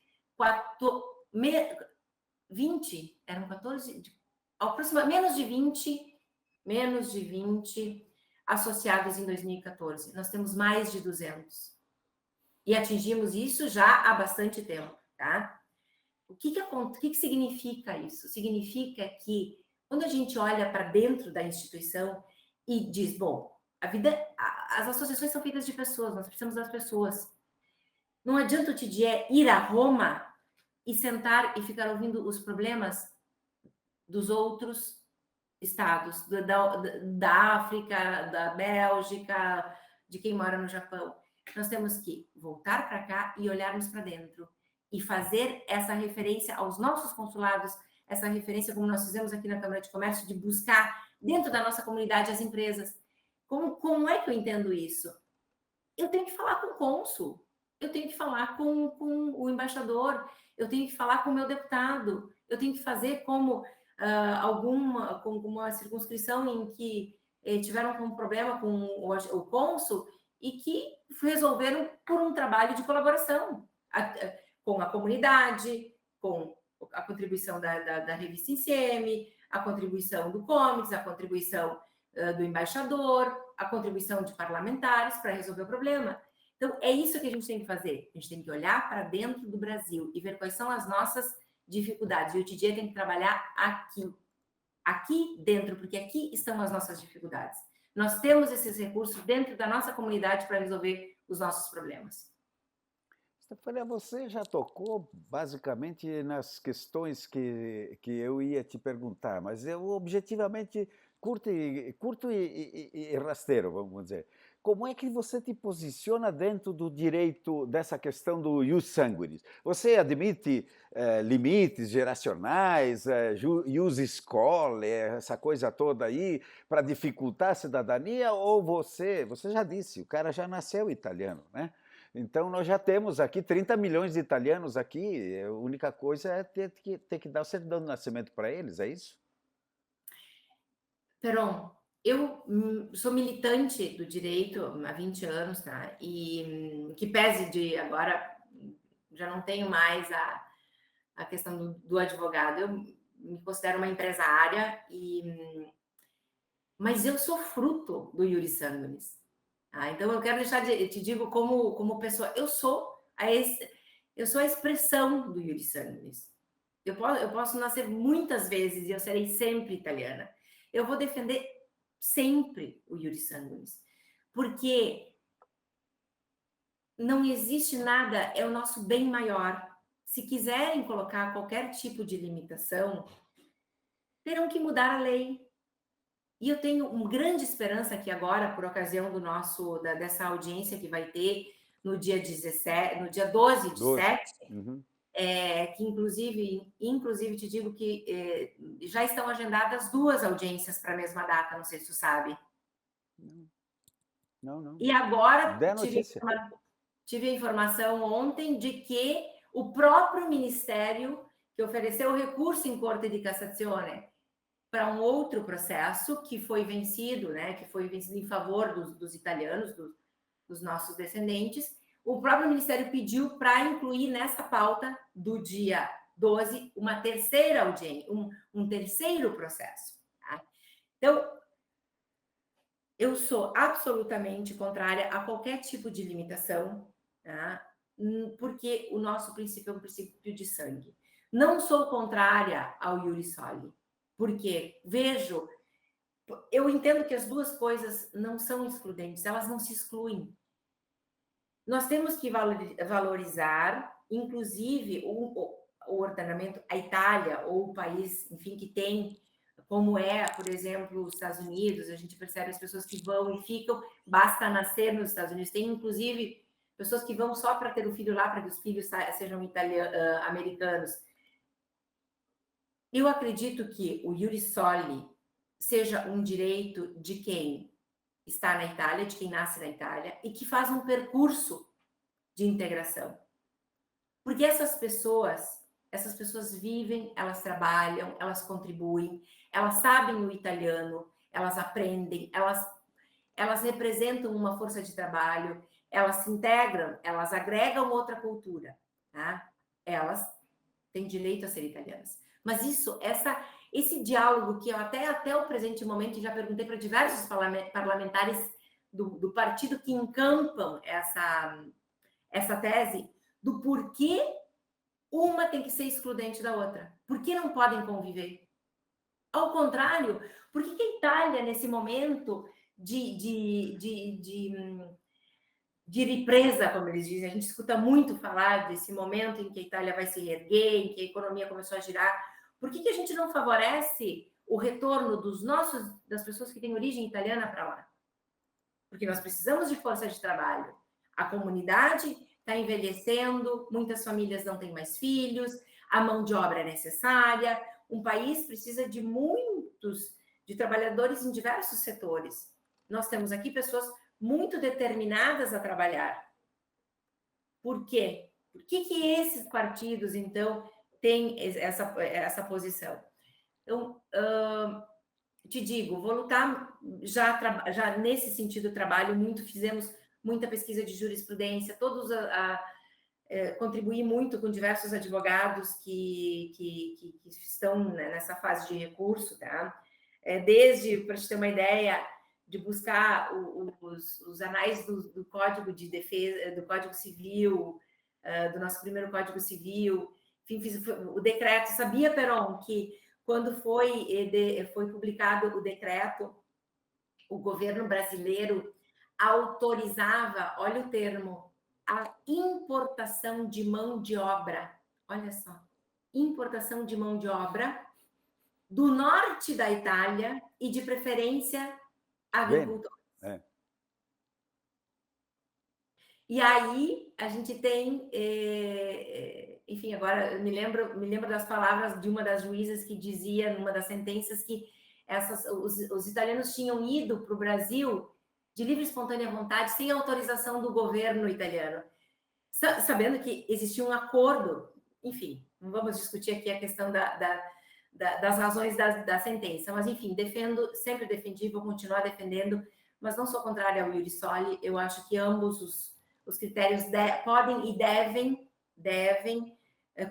20, eram 14, aproximadamente menos de 20 associados em 2014. Nós temos mais de 200. E atingimos isso já há bastante tempo, tá? O que significa isso? Significa que quando a gente olha para dentro da instituição e diz, bom, as associações são feitas de pessoas, nós precisamos das pessoas. Não adianta o TDE ir a Roma e sentar e ficar ouvindo os problemas dos outros estados, da África, da Bélgica, de quem mora no Japão. Nós temos que voltar para cá e olharmos para dentro e fazer essa referência aos nossos consulados, essa referência, como nós fizemos aqui na Câmara de Comércio, de buscar dentro da nossa comunidade as empresas. Como é que eu entendo isso? Eu tenho que falar com o cônsul, eu tenho que falar com o embaixador, eu tenho que falar com o meu deputado, eu tenho que fazer como uma circunscrição em que tiveram um problema com o cônsul e que resolveram por um trabalho de colaboração com a comunidade, com a contribuição da revista INSEMI, a contribuição do Comics, a contribuição do embaixador, a contribuição de parlamentares para resolver o problema. Então, é isso que a gente tem que fazer. A gente tem que olhar para dentro do Brasil e ver quais são as nossas dificuldades. E o TDE tem que trabalhar aqui dentro, porque aqui estão as nossas dificuldades. Nós temos esses recursos dentro da nossa comunidade para resolver os nossos problemas. Stefania, você já tocou basicamente nas questões que eu ia te perguntar, mas eu objetivamente curto e rasteiro, vamos dizer. Como é que você te posiciona dentro do direito dessa questão do ius sanguinis? Você admite limites geracionais, ius scholae, essa coisa toda aí, para dificultar a cidadania? Ou você já disse, o cara já nasceu italiano, né? Então, nós já temos aqui 30 milhões de italianos aqui, a única coisa é ter que dar o certidão de nascimento para eles, é isso? Peron, eu sou militante do direito há 20 anos, tá? E que pese de agora, já não tenho mais a questão do advogado, eu me considero uma empresária, mas eu sou fruto do iuris sanguinis. Então, eu quero te digo como pessoa, eu sou a expressão do iuris sanguinis. Eu posso nascer muitas vezes e eu serei sempre italiana. Eu vou defender sempre o iuris sanguinis, porque não existe nada, é o nosso bem maior. Se quiserem colocar qualquer tipo de limitação, terão que mudar a lei. E eu tenho uma grande esperança que agora, por ocasião dessa audiência que vai ter no dia 17, no dia 12 de 12. 7, Uhum. que inclusive te digo que já estão agendadas 2 audiências para a mesma data, não sei se tu sabe. Não. E agora Dê a notícia. tive a informação ontem de que o próprio Ministério, que ofereceu o recurso em Corte di Cassazione para um outro processo que foi vencido, né, que foi vencido em favor dos italianos, dos nossos descendentes, o próprio Ministério pediu para incluir nessa pauta do dia 12 uma terceira audiência, um terceiro processo. Tá? Então, eu sou absolutamente contrária a qualquer tipo de limitação, tá? Porque o nosso princípio é um princípio de sangue. Não sou contrária ao Iuri Soli, porque eu entendo que as duas coisas não são excludentes, elas não se excluem. Nós temos que valorizar, inclusive, o ordenamento, a Itália, ou o país, enfim, que tem, como é, por exemplo, os Estados Unidos, a gente percebe as pessoas que vão e ficam, basta nascer nos Estados Unidos. Tem, inclusive, pessoas que vão só para ter o filho lá, para que os filhos sejam americanos. Eu acredito que o Iuri Soli seja um direito de quem está na Itália, de quem nasce na Itália, e que faz um percurso de integração. Porque essas pessoas vivem, elas trabalham, elas contribuem, elas sabem o italiano, elas aprendem, elas representam uma força de trabalho, elas se integram, elas agregam outra cultura, tá? Elas têm direito a ser italianas. Mas esse diálogo que eu até o presente momento já perguntei para diversos parlamentares do partido que encampam essa tese do porquê uma tem que ser excludente da outra. Por que não podem conviver? Ao contrário, por que a Itália, nesse momento de represa, como eles dizem, a gente escuta muito falar desse momento em que a Itália vai se reerguer, em que a economia começou a girar, por que a gente não favorece o retorno das pessoas que têm origem italiana para lá? Porque nós precisamos de força de trabalho. A comunidade está envelhecendo, muitas famílias não têm mais filhos, a mão de obra é necessária, um país precisa de trabalhadores em diversos setores. Nós temos aqui pessoas muito determinadas a trabalhar. Por quê? Por que esses partidos, então, têm essa posição? Então, te digo, vou lutar, já nesse sentido trabalho muito, fizemos muita pesquisa de jurisprudência, todos contribuí muito com diversos advogados que estão nessa fase de recurso, tá? Desde, para te ter uma ideia, de buscar os anais do Código de Defesa, do Código Civil, do nosso primeiro Código Civil, enfim, fiz o decreto. Sabia, Peron, que quando foi publicado o decreto, o governo brasileiro autorizava, olha o termo, a importação de mão de obra. Olha só, importação de mão de obra do norte da Itália e, de preferência, agricultores. E aí a gente tem, enfim, agora eu me lembro das palavras de uma das juízas que dizia, numa das sentenças, que os italianos tinham ido para o Brasil de livre e espontânea vontade, sem autorização do governo italiano, sabendo que existia um acordo. Enfim, não vamos discutir aqui a questão das razões da sentença, mas enfim, sempre defendi, vou continuar defendendo, mas não sou contrária ao Iuri Soli. Eu acho que ambos os critérios podem e devem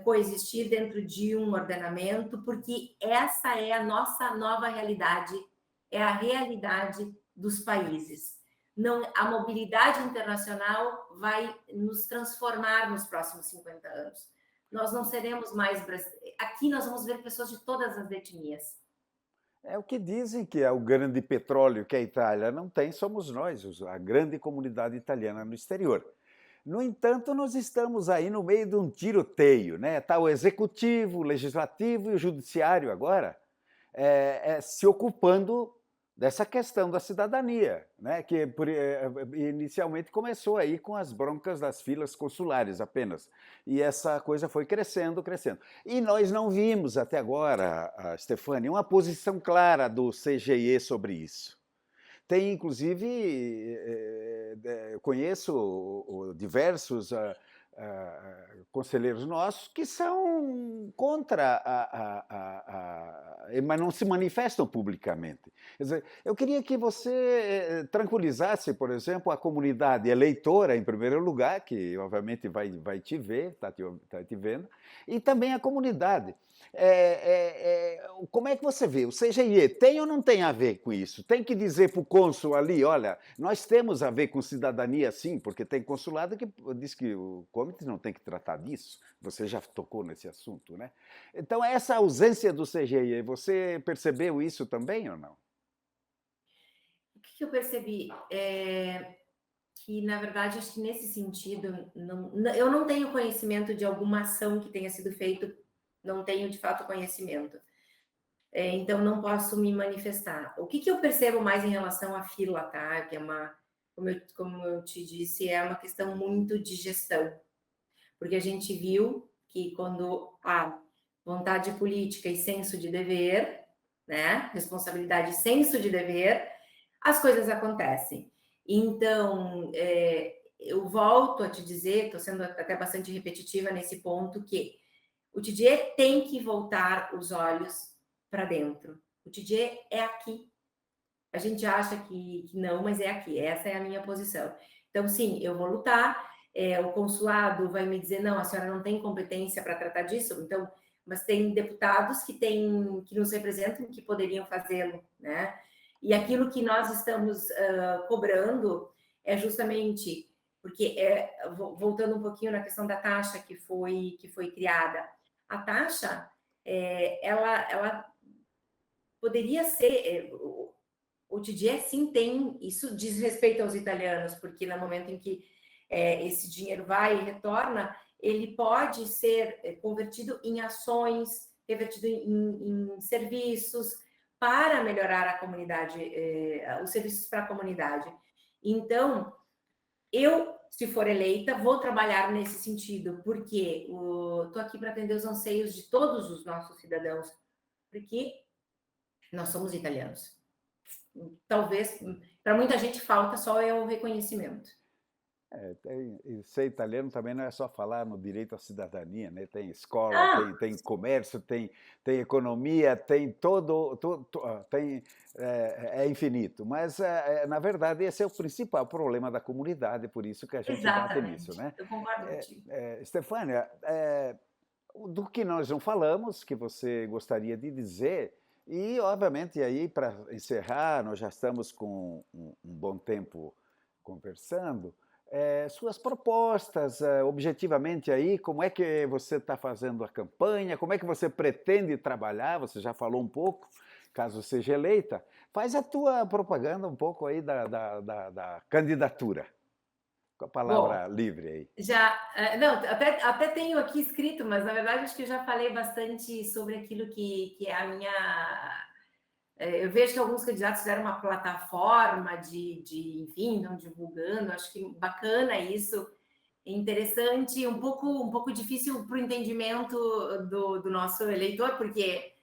coexistir dentro de um ordenamento, porque essa é a nossa nova realidade, é a realidade dos países. Não, a mobilidade internacional vai nos transformar nos próximos 50 anos. Nós não seremos mais brasileiros. Aqui nós vamos ver pessoas de todas as etnias. É o que dizem que é o grande petróleo que a Itália não tem, somos nós, a grande comunidade italiana no exterior. No entanto, nós estamos aí no meio de um tiroteio, né? Está o executivo, o legislativo e o judiciário agora. se ocupando dessa questão da cidadania, né? Que inicialmente começou aí com as broncas das filas consulares apenas, e essa coisa foi crescendo, crescendo. E nós não vimos até agora, Stefania, uma posição clara do CGIE sobre isso. Tem, inclusive, eu conheço diversos conselheiros nossos que são contra, mas não se manifestam publicamente. Quer dizer, eu queria que você tranquilizasse, por exemplo, a comunidade eleitora, em primeiro lugar, que obviamente vai te ver, está te vendo, e também a comunidade. Como é que você vê? O CGIE tem ou não tem a ver com isso? Tem que dizer para o cônsul ali, olha, nós temos a ver com cidadania sim, porque tem consulado que diz que o COMITES não tem que tratar disso. Você já tocou nesse assunto, né? Então, essa ausência do CGIE, você percebeu isso também ou não? O que eu percebi? Que, na verdade, acho que nesse sentido, eu não tenho conhecimento de alguma ação que tenha sido feita, não tenho de fato conhecimento. Então, não posso me manifestar. O que eu percebo mais em relação à fila, tá? Que é como eu te disse, é uma questão muito de gestão. Porque a gente viu que quando há vontade política e senso de dever, né? Responsabilidade e senso de dever, as coisas acontecem. Então, eu volto a te dizer, estou sendo até bastante repetitiva nesse ponto, que o TDE tem que voltar os olhos para dentro. O TDE é aqui. A gente acha que não, mas é aqui. Essa é a minha posição. Então, sim, eu vou lutar. O consulado vai me dizer, não, a senhora não tem competência para tratar disso. Então, mas tem deputados que nos representam que poderiam fazê-lo, né? E aquilo que nós estamos cobrando é justamente porque voltando um pouquinho na questão da taxa que foi criada, a taxa ela poderia ser o TDE sim tem, isso diz respeito aos italianos, porque no momento em que esse dinheiro vai e retorna, ele pode ser convertido em ações, revertido em serviços para melhorar a comunidade, os serviços para a comunidade. Então, eu, se for eleita, vou trabalhar nesse sentido, porque estou aqui para atender os anseios de todos os nossos cidadãos, porque nós somos italianos. Talvez, para muita gente, falta só o reconhecimento. Ser italiano também não é só falar no direito à cidadania, né? Tem escola, tem comércio, tem economia, tem é infinito. Mas, na verdade, esse é o principal problema da comunidade, por isso que a gente bate nisso, né? Eu concordo contigo. Stefania, do que nós não falamos, que você gostaria de dizer, e, obviamente, aí, para encerrar, nós já estamos com um bom tempo conversando, suas propostas, objetivamente aí, como é que você está fazendo a campanha, como é que você pretende trabalhar, você já falou um pouco, caso seja eleita, faz a tua propaganda um pouco aí da candidatura, com a palavra livre aí. Não, até tenho aqui escrito, mas na verdade acho que eu já falei bastante sobre aquilo que é a minha... Eu vejo que alguns candidatos fizeram uma plataforma enfim, não divulgando, acho que bacana isso, é interessante, um pouco difícil para o entendimento do nosso eleitor, porque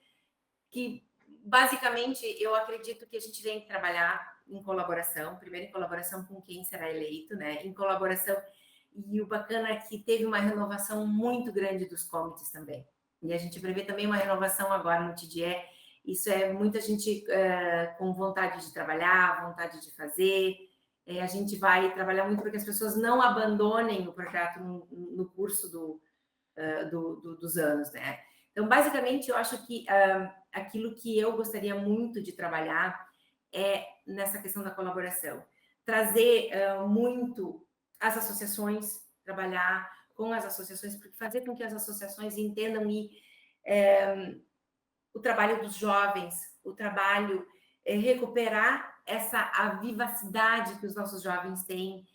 basicamente eu acredito que a gente tem que trabalhar em colaboração, primeiro em colaboração com quem será eleito, né? Em colaboração, e o bacana é que teve uma renovação muito grande dos comitês também, e a gente prevê também uma renovação agora no TDE. Isso é muita gente com vontade de trabalhar, vontade de fazer. A gente vai trabalhar muito para que as pessoas não abandonem o projeto no curso dos anos, né? Então, basicamente, eu acho que aquilo que eu gostaria muito de trabalhar é nessa questão da colaboração. Trazer muito as associações, trabalhar com as associações, fazer com que as associações entendam o trabalho dos jovens, o trabalho, recuperar a vivacidade que os nossos jovens têm,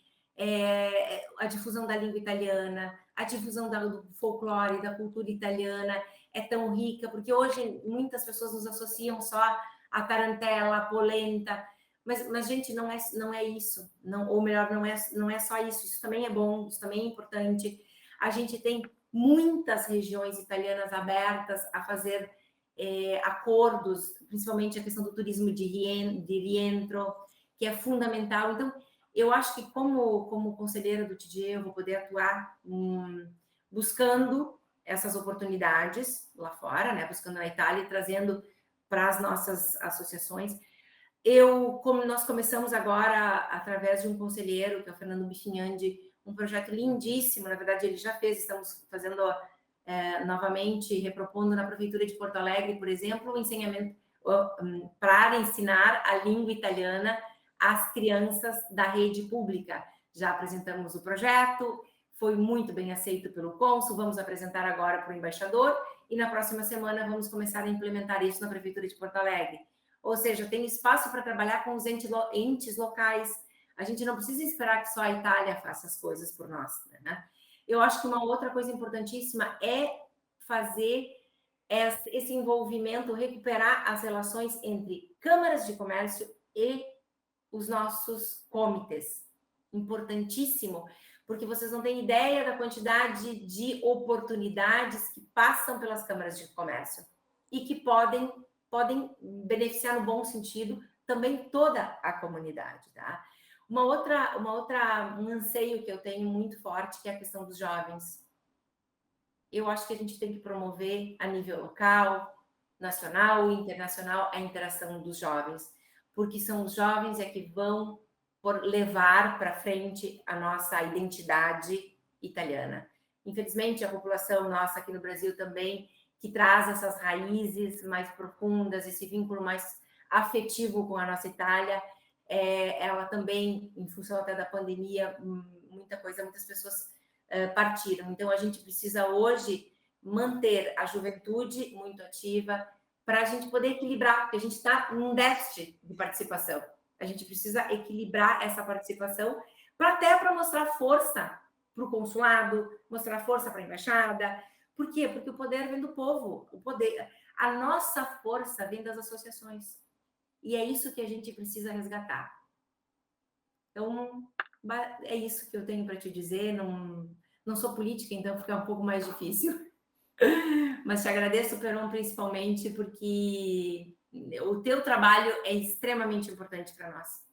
a difusão da língua italiana, a difusão do folclore, da cultura italiana, é tão rica, porque hoje muitas pessoas nos associam só a tarantela, a polenta, mas gente, não é isso, não, ou melhor, não é só isso, isso também é bom, isso também é importante. A gente tem muitas regiões italianas abertas a fazer acordos, principalmente a questão do turismo de rientro, que é fundamental. Então, eu acho que como conselheira do TGE, eu vou poder atuar buscando essas oportunidades lá fora, né? Buscando na Itália e trazendo para as nossas associações. Como nós começamos agora, através de um conselheiro, que é o Fernando Bifinhandi, um projeto lindíssimo, na verdade ele já fez, estamos fazendo novamente, repropondo na Prefeitura de Porto Alegre, por exemplo, o ensinamento para ensinar a língua italiana às crianças da rede pública. Já apresentamos o projeto, foi muito bem aceito pelo cônsul, vamos apresentar agora para o embaixador e na próxima semana vamos começar a implementar isso na Prefeitura de Porto Alegre. Ou seja, tem espaço para trabalhar com os entes locais. A gente não precisa esperar que só a Itália faça as coisas por nós, né? Eu acho que uma outra coisa importantíssima é fazer esse envolvimento, recuperar as relações entre câmaras de comércio e os nossos comitês. Importantíssimo, porque vocês não têm ideia da quantidade de oportunidades que passam pelas câmaras de comércio e que podem beneficiar no bom sentido também toda a comunidade, tá? Um anseio que eu tenho muito forte, que é a questão dos jovens. Eu acho que a gente tem que promover a nível local, nacional e internacional a interação dos jovens, porque são os jovens que vão levar para frente a nossa identidade italiana. Infelizmente, a população nossa aqui no Brasil também, que traz essas raízes mais profundas, esse vínculo mais afetivo com a nossa Itália, ela também, em função até da pandemia, muitas pessoas partiram. Então, a gente precisa hoje manter a juventude muito ativa para a gente poder equilibrar, porque a gente está num déficit de participação. A gente precisa equilibrar essa participação até para mostrar força para o consulado, mostrar força para a embaixada. Por quê? Porque o poder vem do povo. A nossa força vem das associações. E é isso que a gente precisa resgatar. Então, é isso que eu tenho para te dizer. Não sou política, então fica um pouco mais difícil. Mas te agradeço, Peron, principalmente porque o teu trabalho é extremamente importante para nós.